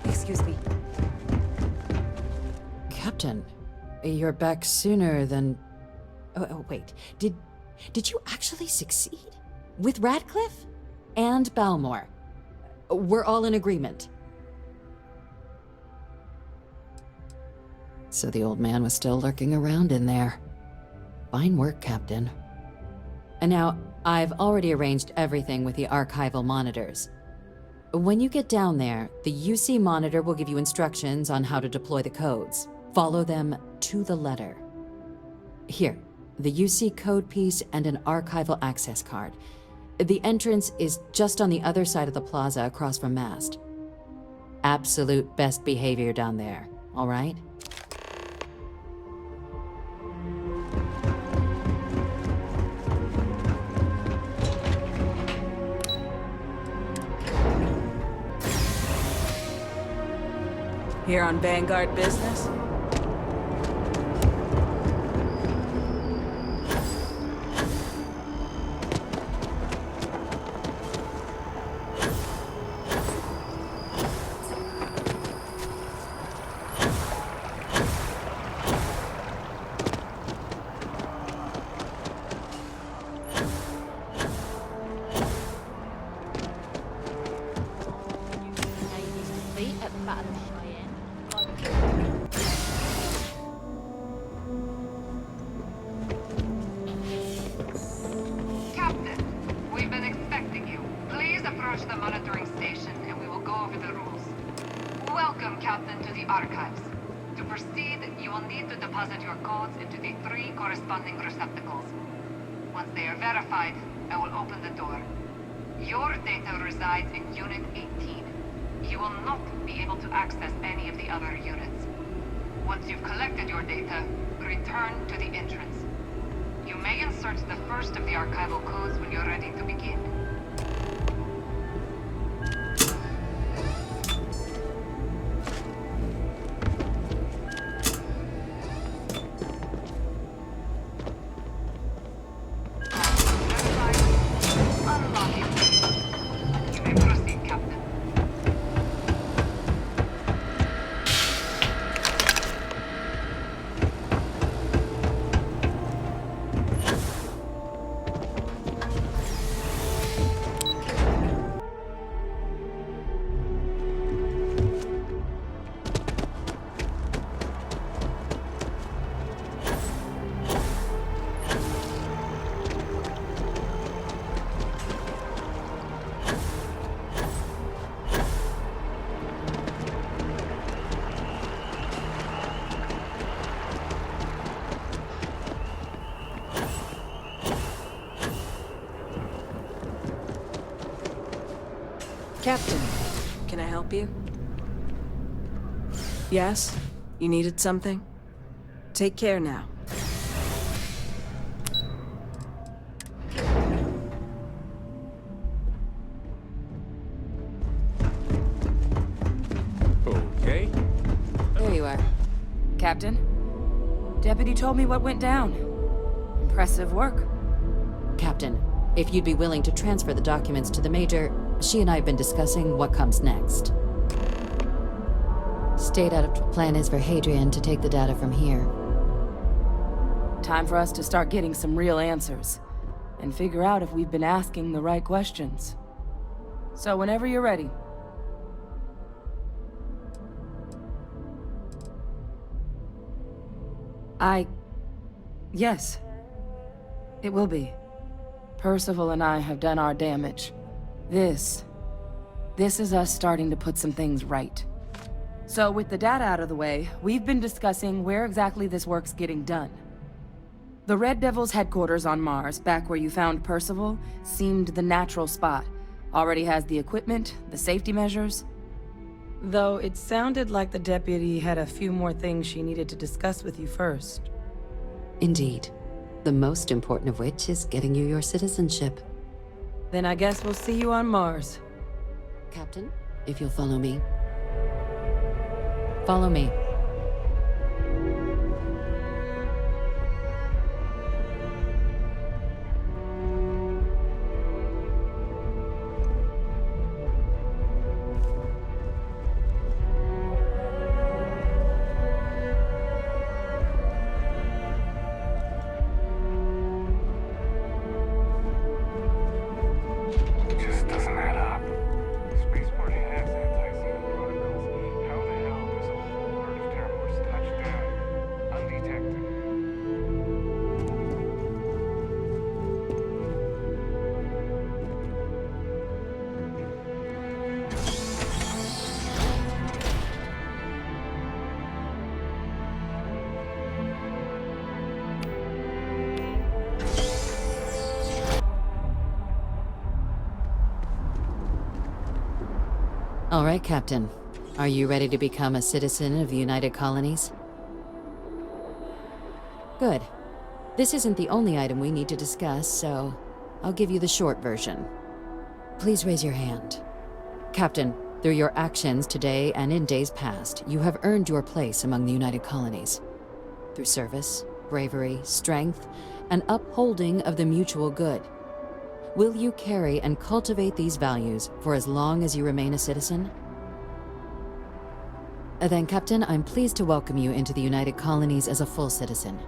Excuse me. Captain, you're back sooner than... Oh, wait. Did you actually succeed? With Radcliffe? And Balmore? We're all in agreement. So the old man was still lurking around in there. Fine work, Captain. And now, I've already arranged everything with the archival monitors. When you get down there, the UC monitor will give you instructions on how to deploy the codes. Follow them to the letter. Here, the UC code piece and an archival access card. The entrance is just on the other side of the plaza across from Mast. Absolute best behavior down there, all right? Here on Vanguard business? Captain, can I help you? Yes? You needed something? Take care now. Okay. There you are. Captain? Deputy told me what went down. Impressive work. Captain, if you'd be willing to transfer the documents to the Major, she and I have been discussing what comes next. Stayed out of plan is for Hadrian to take the data from here. Time for us to start getting some real answers. And figure out if we've been asking the right questions. So whenever you're ready. Yes. It will be. Percival and I have done our damage. This is us starting to put some things right. So with the data out of the way, we've been discussing where exactly this work's getting done. The Red Devil's headquarters on Mars, back where you found Percival, seemed the natural spot. Already has the equipment, the safety measures. Though it sounded like the deputy had a few more things she needed to discuss with you first. Indeed. The most important of which is getting you your citizenship. Then I guess we'll see you on Mars. Captain, if you'll follow me. Follow me. All right, Captain. Are you ready to become a citizen of the United Colonies? Good. This isn't the only item we need to discuss, so I'll give you the short version. Please raise your hand. Captain, through your actions today and in days past, you have earned your place among the United Colonies. Through service, bravery, strength, and upholding of the mutual good. Will you carry and cultivate these values for as long as you remain a citizen? Then, Captain, I'm pleased to welcome you into the United Colonies as a full citizen.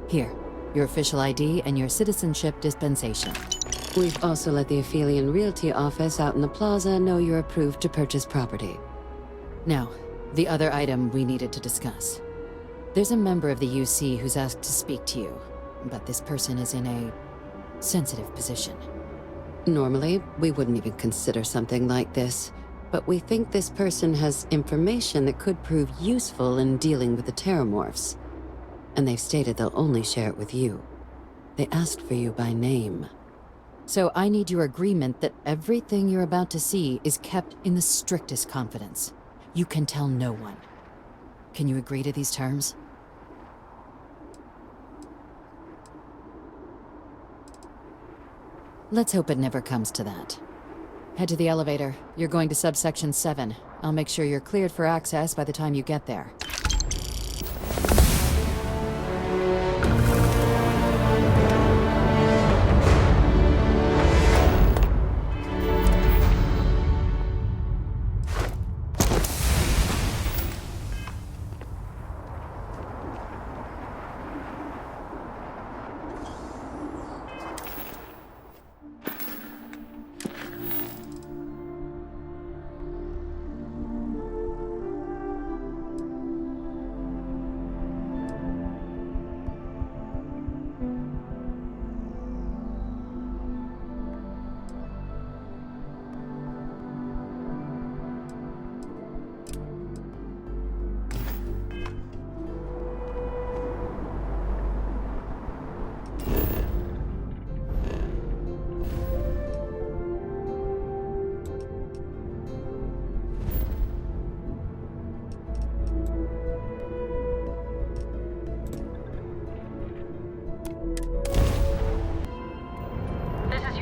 Here, your official ID and your citizenship dispensation. We've also let the Aphelion Realty office out in the plaza know you're approved to purchase property. Now, the other item we needed to discuss. There's a member of the UC who's asked to speak to you, but this person is in a sensitive position. Normally, we wouldn't even consider something like this, but we think this person has information that could prove useful in dealing with the Terrormorphs. And they've stated they'll only share it with you. They asked for you by name. So I need your agreement that everything you're about to see is kept in the strictest confidence. You can tell no one. Can you agree to these terms? Let's hope it never comes to that. Head to the elevator. You're going to subsection 7. I'll make sure you're cleared for access by the time you get there.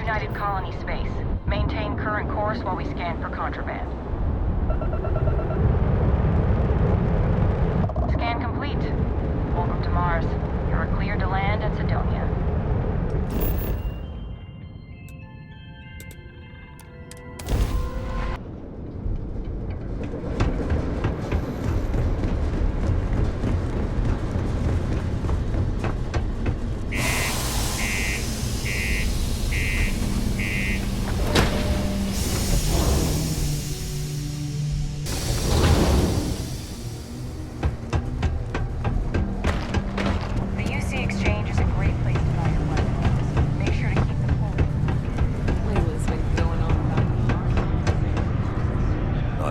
United Colony space. Maintain current course while we scan for contraband. Scan complete. Welcome to Mars. You're cleared to land at Sidonia.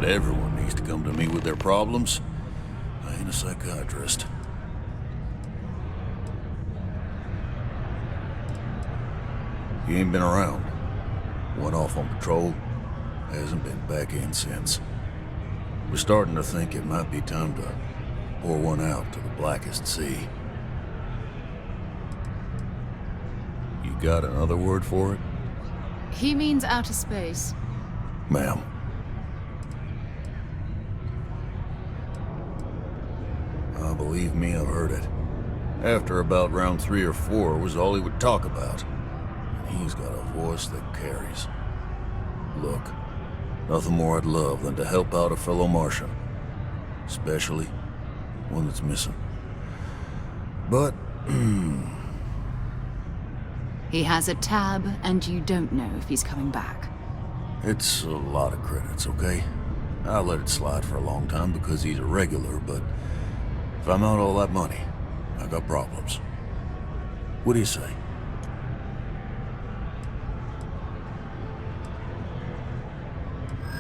Everyone needs to come to me with their problems. I ain't a psychiatrist. You ain't been around. Went off on patrol. Hasn't been back in since. We're starting to think it might be time to pour one out to the blackest sea. You got another word for it? He means outer space. Ma'am. Believe me, I've heard it. After about round 3 or 4 was all he would talk about. And he's got a voice that carries. Look, nothing more I'd love than to help out a fellow Martian. Especially one that's missing. But, He has a tab, and you don't know if he's coming back. it's a lot of credits, okay? I let it slide for a long time because he's a regular, but if I'm out all that money, I got problems. What do you say?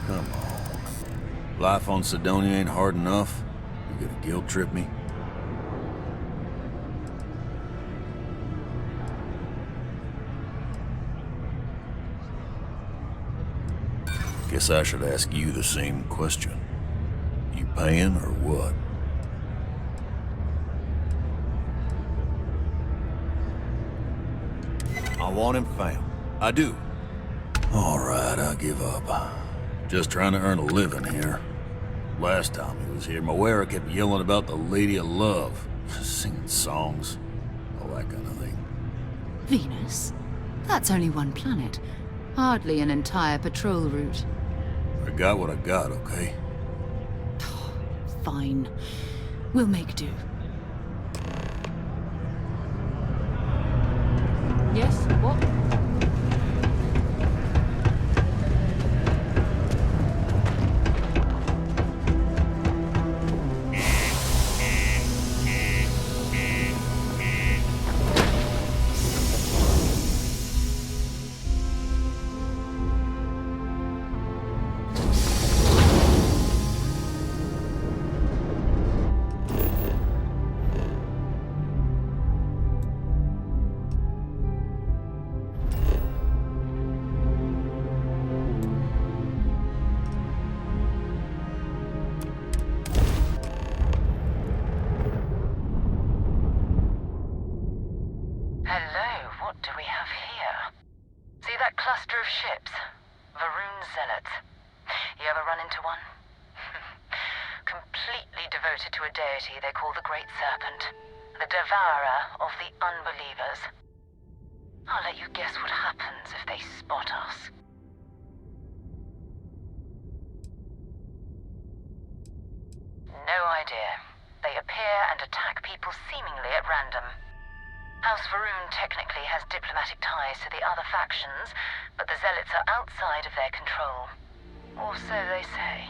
Come on. Life on Sidonia ain't hard enough. You gonna guilt trip me? Guess I should ask you the same question. You paying or what? I want him found. I do. All right, I give up. Just trying to earn a living here. Last time he was here, MOARA kept yelling about the Lady of Love, singing songs, all that kind of thing. Venus? That's only one planet. Hardly an entire patrol route. I got what I got, okay? Fine. We'll make do. Yes? What? Hello, what do we have here? See that cluster of ships? Varun Zealots. You ever run into one? Completely devoted to a deity they call the Great Serpent. The devourer of the unbelievers. I'll let you guess what happens if they spot us. No idea. They appear and attack people seemingly at random. House Varun technically has diplomatic ties to the other factions, but the Zealots are outside of their control. Or so they say.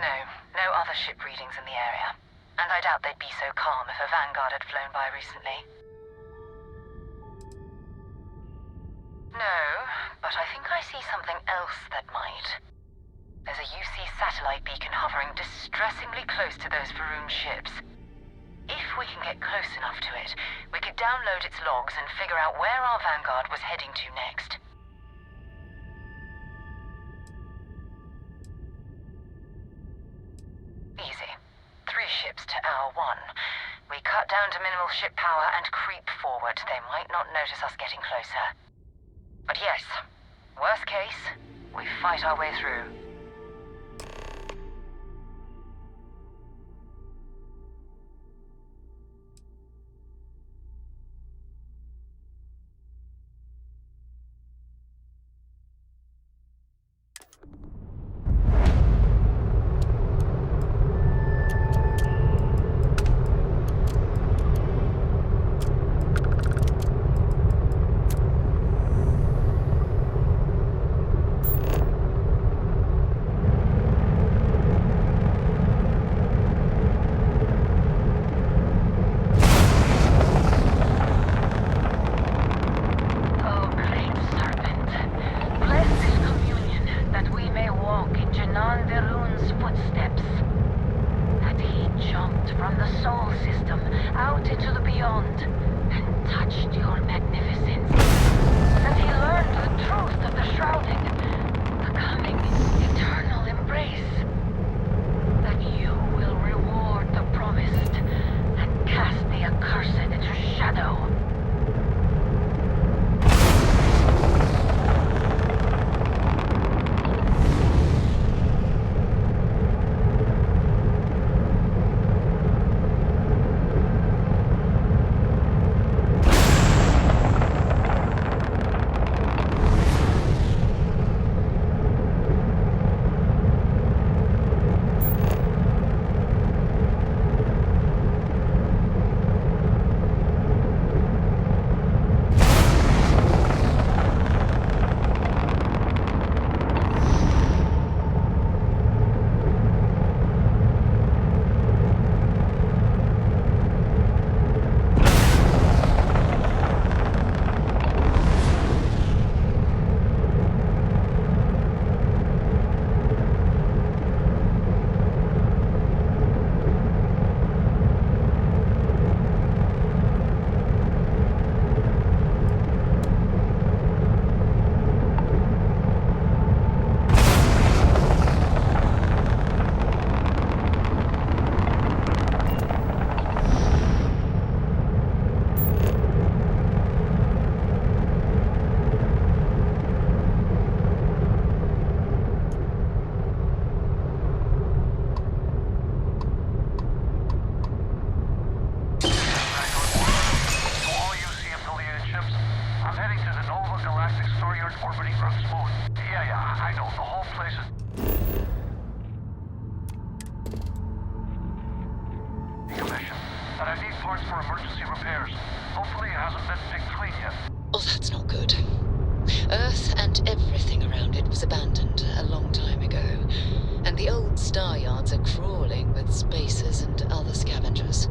No other ship readings in the area. And I doubt they'd be so calm if a Vanguard had flown by recently. No, but I think I see something else that might. There's a UC satellite beacon hovering distressingly close to those Varun ships. If we can get close enough to it, we could download its logs and figure out where our Vanguard was heading to next. Easy. 3 ships to our 1. We cut down to minimal ship power and creep forward. They might not notice us getting closer. But yes, worst case, we fight our way through. whole place is decommissioned, and I need parts for emergency repairs. Hopefully it hasn't been picked clean yet. Oh, that's not good. Earth and everything around it was abandoned a long time ago, and the old star yards are crawling with spacers and other scavengers.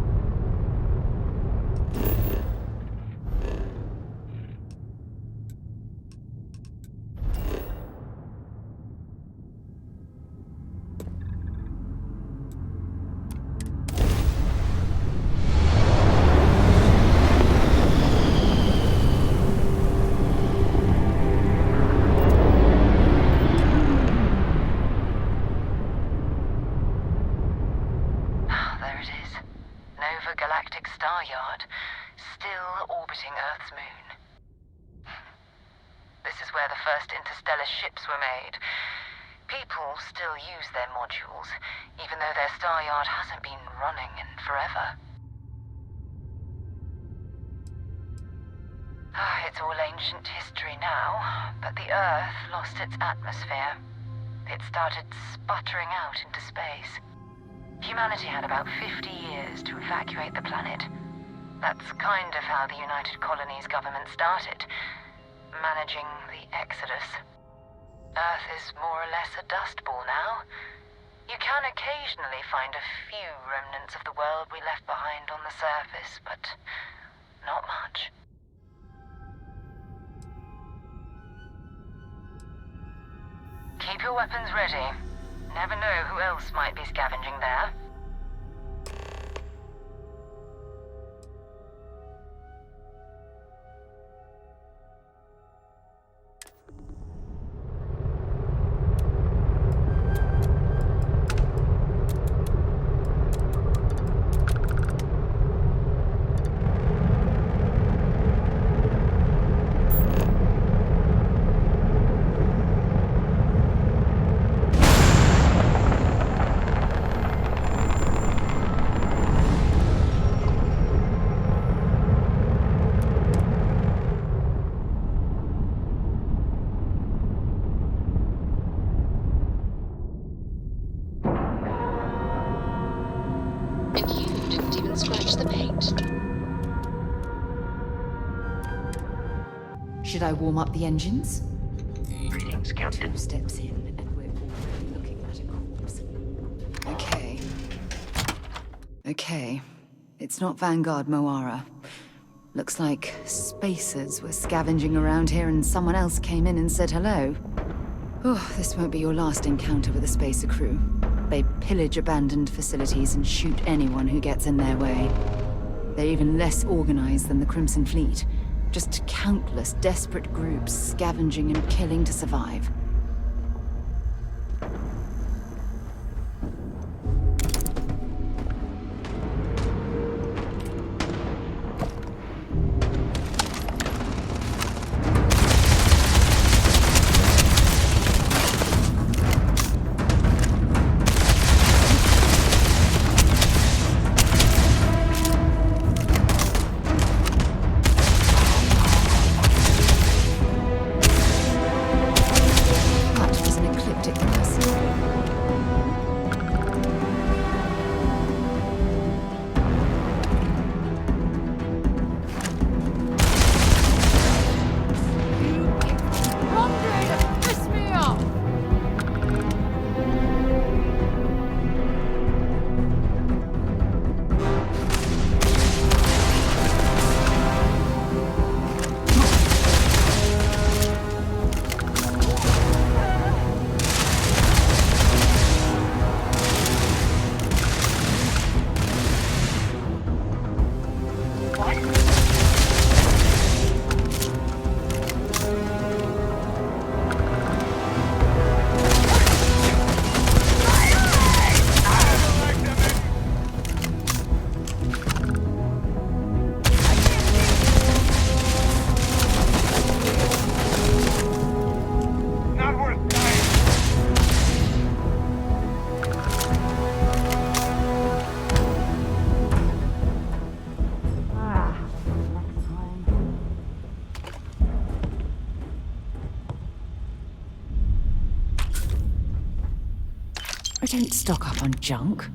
Ships were made. People still use their modules, even though their star yard hasn't been running in forever. It's all ancient history now, but the Earth lost its atmosphere. It started sputtering out into space. Humanity had about 50 years to evacuate the planet. That's kind of how the United Colonies government started, managing the exodus. Earth is more or less a dust ball now. You can occasionally find a few remnants of the world we left behind on the surface, but not much. Keep your weapons ready. Never know who else might be scavenging there. And you didn't even scratch the paint. Should I warm up the engines? Greetings, Captain. 2 steps in, and we're already looking at a corpse. Okay. It's not Vanguard MOARA. Looks like spacers were scavenging around here and someone else came in and said hello. Oh, this won't be your last encounter with a spacer crew. They pillage abandoned facilities and shoot anyone who gets in their way. They're even less organized than the Crimson Fleet. Just countless desperate groups scavenging and killing to survive. I don't stock up on junk.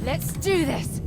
Let's do this!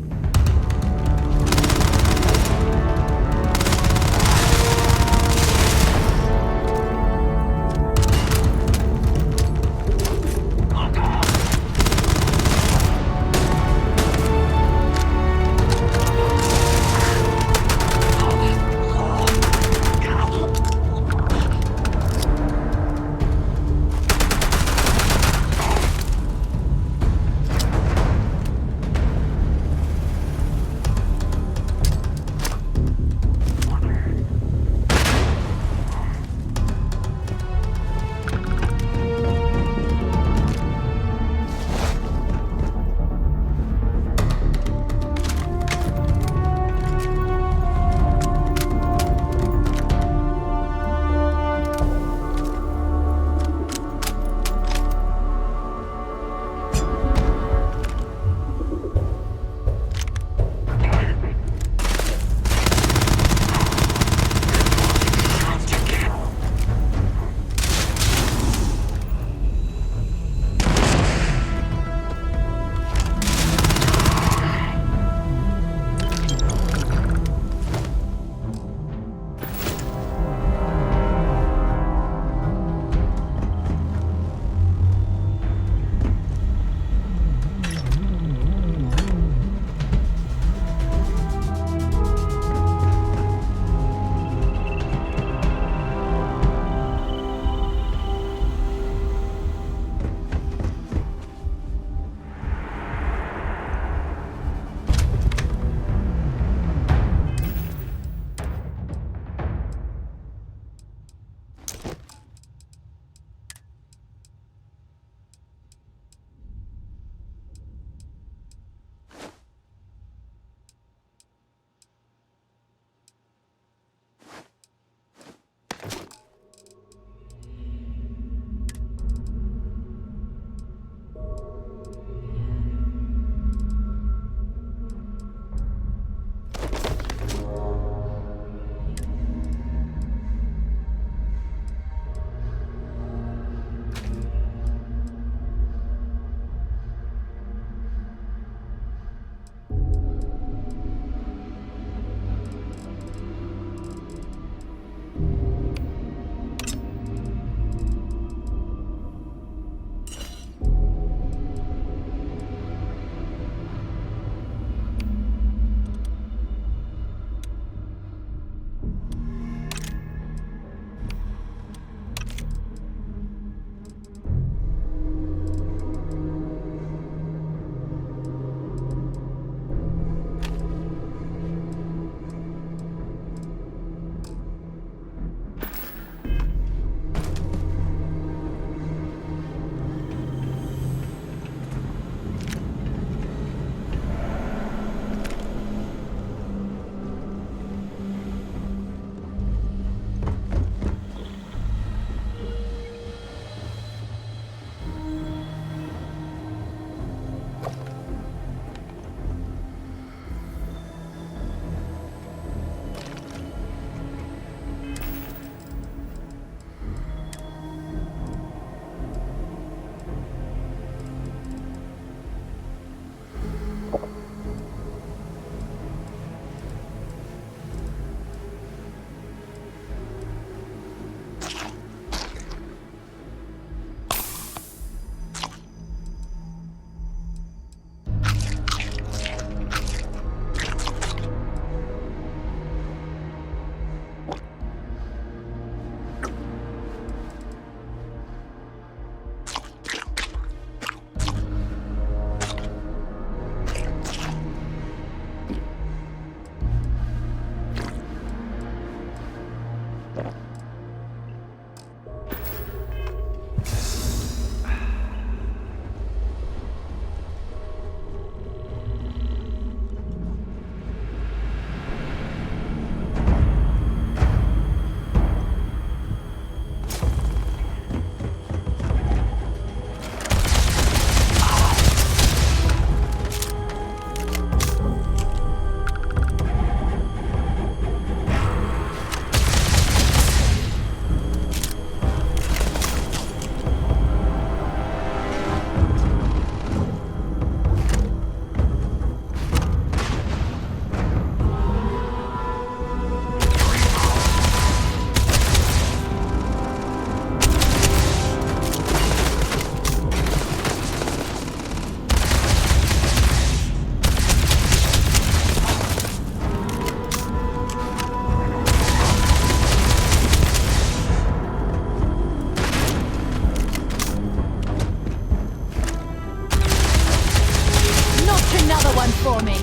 for me.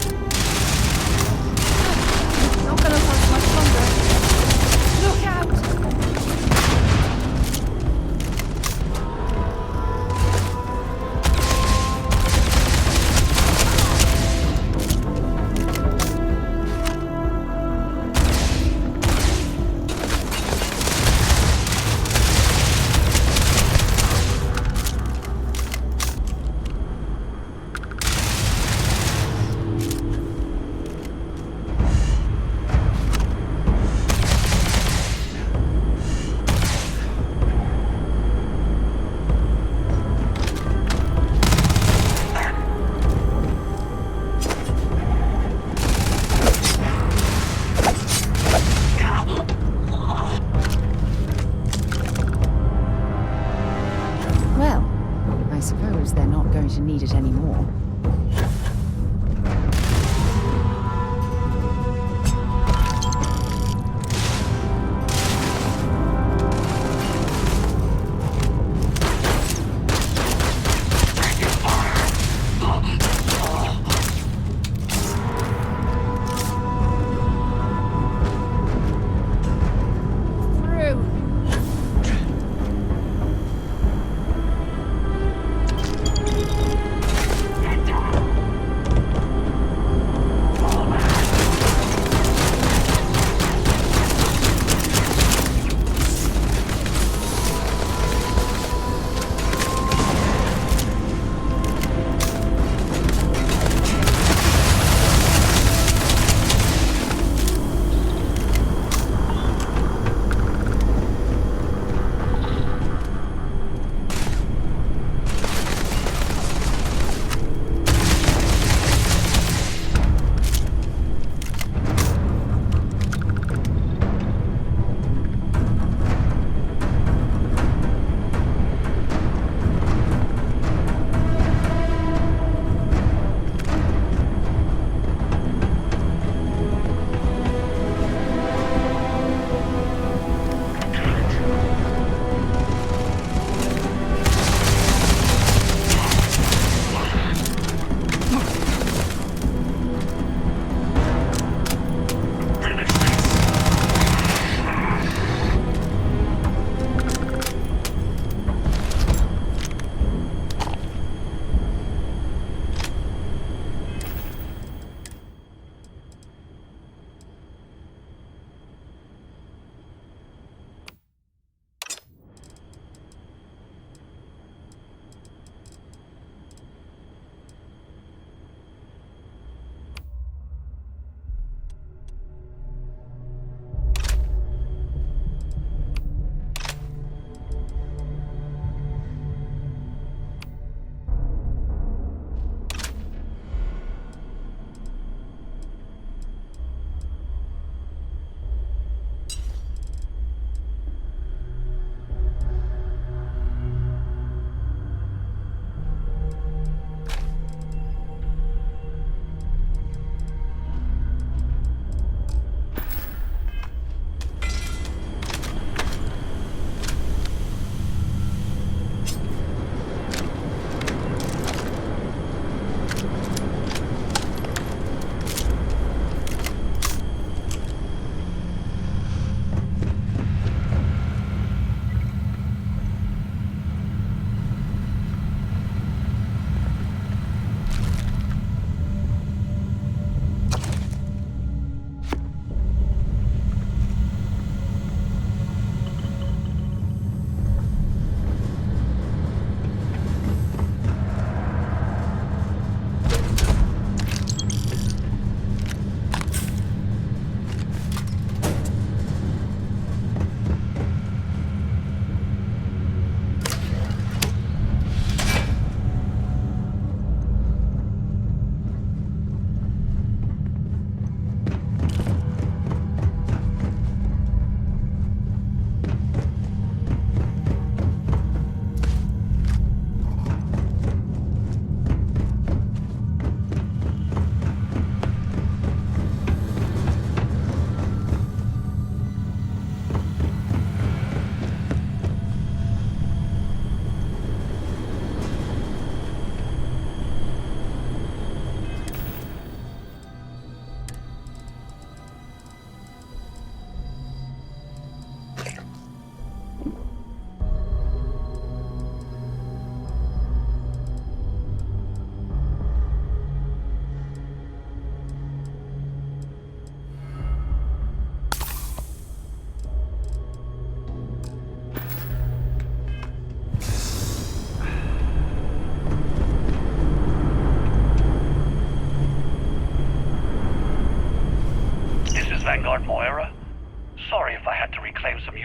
Not gonna last much longer. Look out! Well, I suppose they're not going to need it anymore.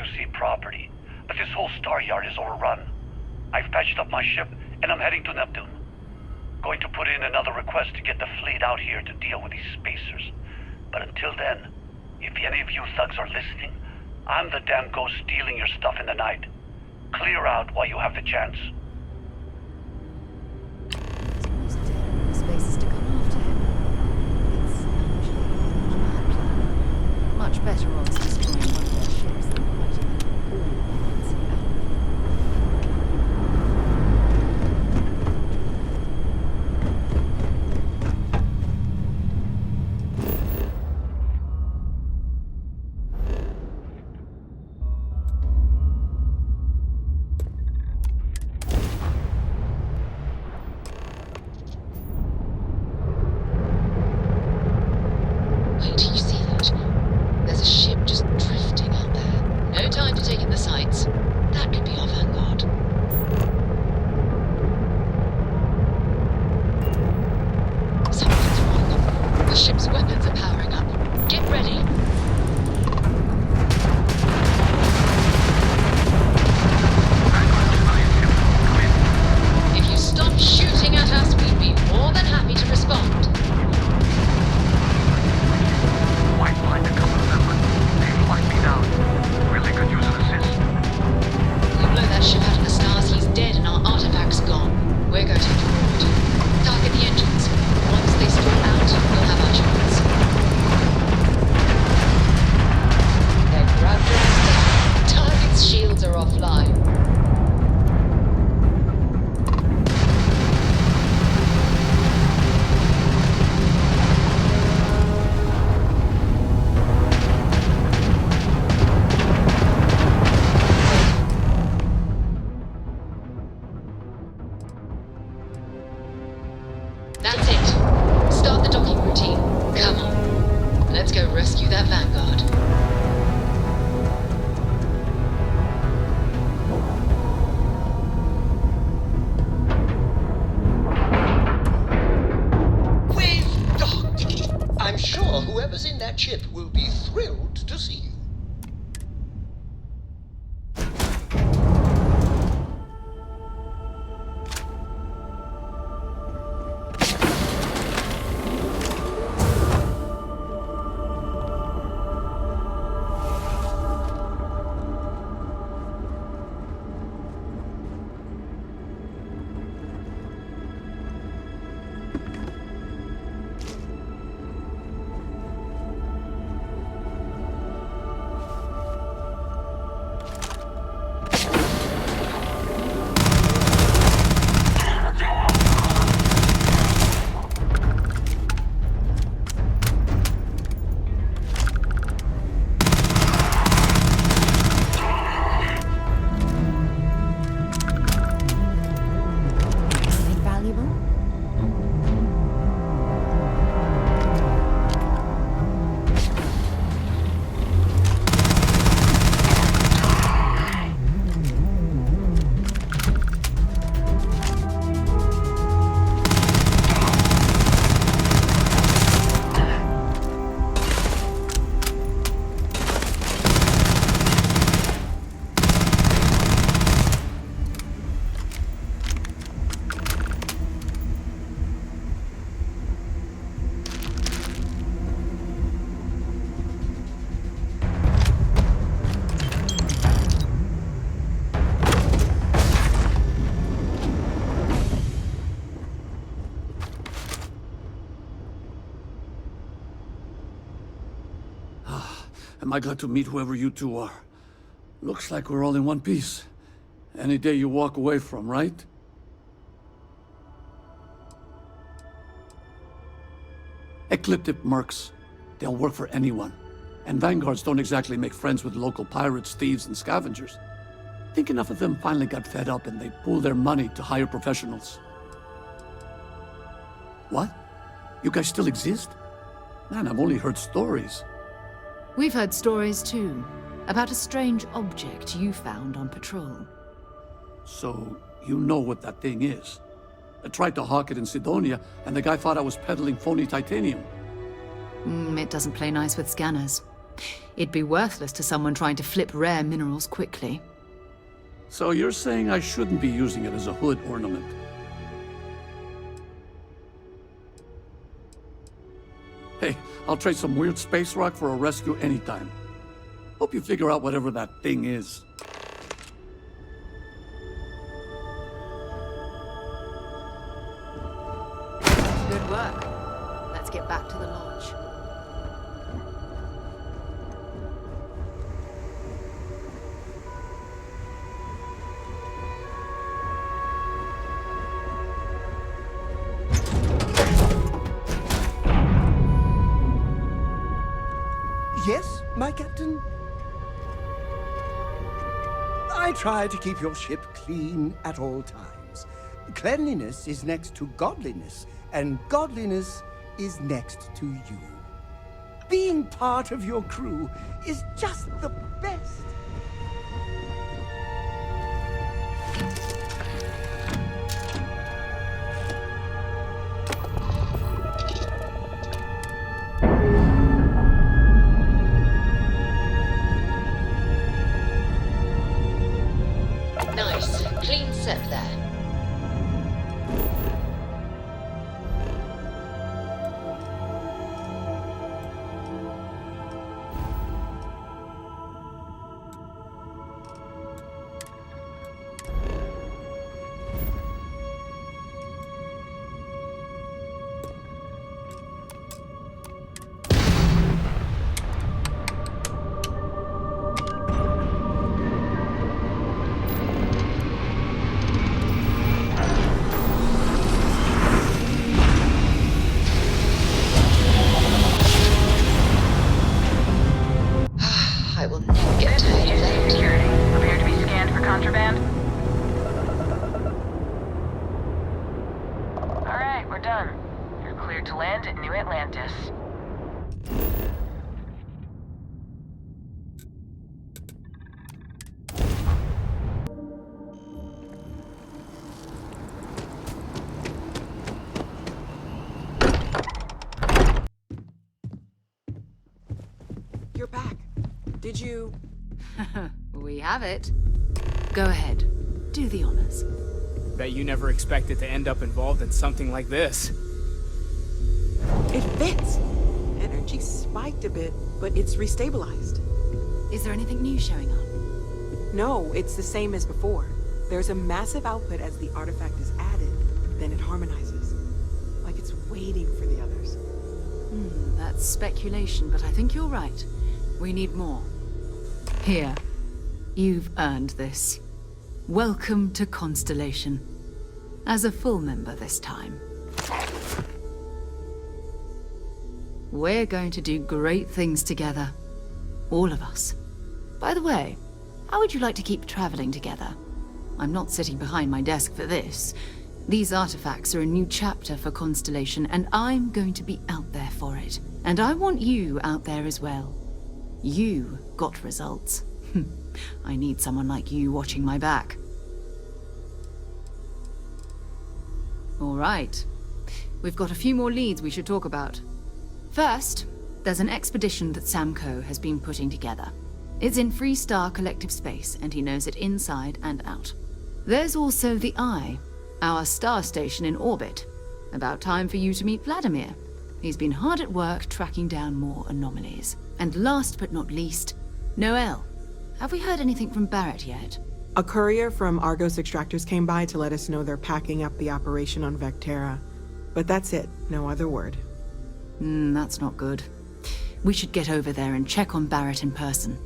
UC property, but this whole star yard is overrun. I've patched up my ship, and I'm heading to Neptune. Going to put in another request to get the fleet out here to deal with these spacers. But until then, if any of you thugs are listening, I'm the damn ghost stealing your stuff in the night. Clear out while you have the chance. Spaces to come after him. It's actually a mad plan. Much better odds destroying one of their ships than fighting all fancy battle. Wait, do you see that? There's a ship just drifting out there. No time to take in the sights. That could be our vanguard. Something's wrong. The ship's weapons are powering up. Get ready. If you stop shooting at us, we'd be more than happy to respond. Might find a couple of them, but they've locked me down. Really could use an assist. We blow that ship out of the stars, he's dead and our artifact's gone. We're going to hit forward. Target the engines. Once they stall out, we'll have our chance. Their gravity is down. Target's shields are offline. That's it. Start the docking routine. Come on. Let's go rescue that vanguard. We've docked. I'm sure whoever's in that ship will be thrilled to see you. Am I glad to meet whoever you two are. Looks like we're all in one piece. Any day you walk away from, right? Ecliptic mercs. They'll work for anyone. And vanguards don't exactly make friends with local pirates, thieves, and scavengers. Think enough of them finally got fed up and they pooled their money to hire professionals. What? You guys still exist? Man, I've only heard stories. We've heard stories too, about a strange object you found on patrol. So, you know what that thing is? I tried to hawk it in Sidonia, and the guy thought I was peddling phony titanium. It doesn't play nice with scanners. It'd be worthless to someone trying to flip rare minerals quickly. So you're saying I shouldn't be using it as a hood ornament? Hey, I'll trade some weird space rock for a rescue anytime. Hope you figure out whatever that thing is. Good work. Let's get back to the lodge. Yes, my captain? I try to keep your ship clean at all times. Cleanliness is next to godliness, and godliness is next to you. Being part of your crew is just the best. Nice. Clean set there. I will never get tired of that. Security. Prepare to be scanned for contraband. Alright, we're done. You're cleared to land at New Atlantis. You're back. Did you... We have it. Go ahead. Do the honors. Bet you never expected to end up involved in something like this. It fits! Energy spiked a bit, but it's restabilized. Is there anything new showing up? No, it's the same as before. There's a massive output as the artifact is added, then it harmonizes. Like it's waiting for the others. That's speculation, but I think you're right. We need more. Here. You've earned this. Welcome to Constellation. As a full member this time. We're going to do great things together. All of us. By the way, how would you like to keep traveling together? I'm not sitting behind my desk for this. These artifacts are a new chapter for Constellation, and I'm going to be out there for it. And I want you out there as well. You got results. I need someone like you watching my back. All right. We've got a few more leads we should talk about. First, there's an expedition that Samco has been putting together. It's in Freestar Collective Space, and he knows it inside and out. There's also the Eye, our star station in orbit. About time for you to meet Vladimir. He's been hard at work tracking down more anomalies. And last but not least, Noel. Have we heard anything from Barrett yet? A courier from Argos Extractors came by to let us know they're packing up the operation on Vectera. But that's it, no other word. That's not good. We should get over there and check on Barrett in person.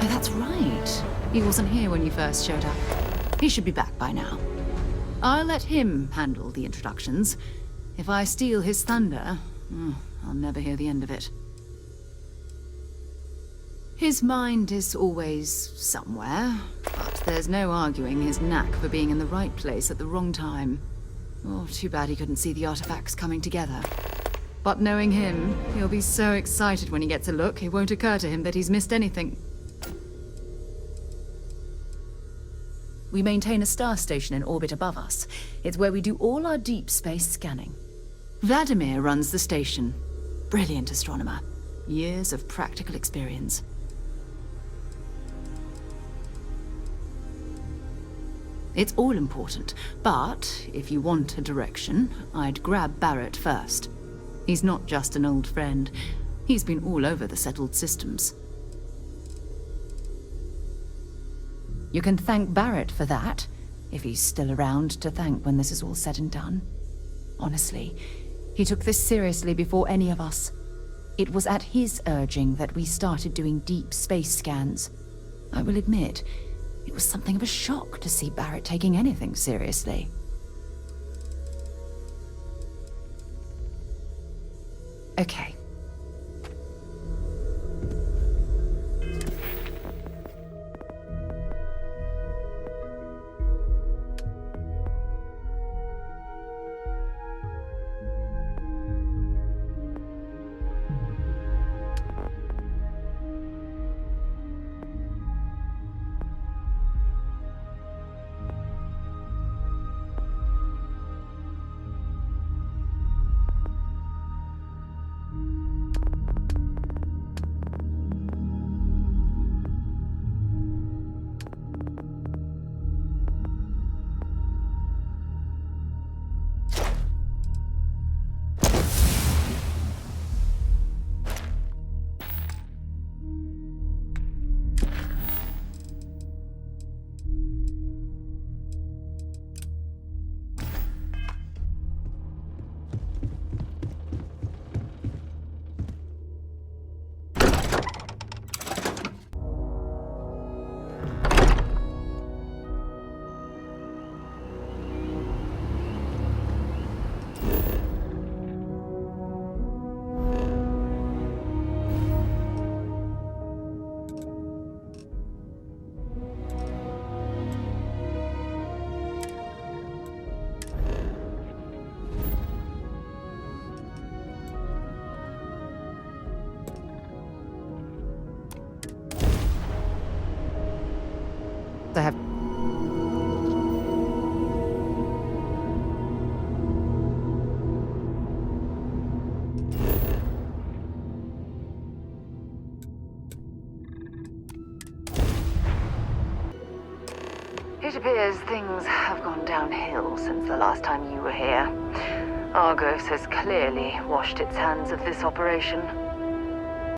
Oh, that's right. He wasn't here when you first showed up. He should be back by now. I'll let him handle the introductions. If I steal his thunder, I'll never hear the end of it. His mind is always somewhere, but there's no arguing his knack for being in the right place at the wrong time. Oh, too bad he couldn't see the artifacts coming together. But knowing him, he'll be so excited when he gets a look, it won't occur to him that he's missed anything. We maintain a star station in orbit above us. It's where we do all our deep space scanning. Vladimir runs the station. Brilliant astronomer. Years of practical experience. It's all important, but if you want a direction, I'd grab Barrett first. He's not just an old friend. He's been all over the settled systems. You can thank Barrett for that, if he's still around to thank when this is all said and done. Honestly, he took this seriously before any of us. It was at his urging that we started doing deep space scans. I will admit, it was something of a shock to see Barrett taking anything seriously. Okay. I have... It appears things have gone downhill since the last time you were here. Argos has clearly washed its hands of this operation.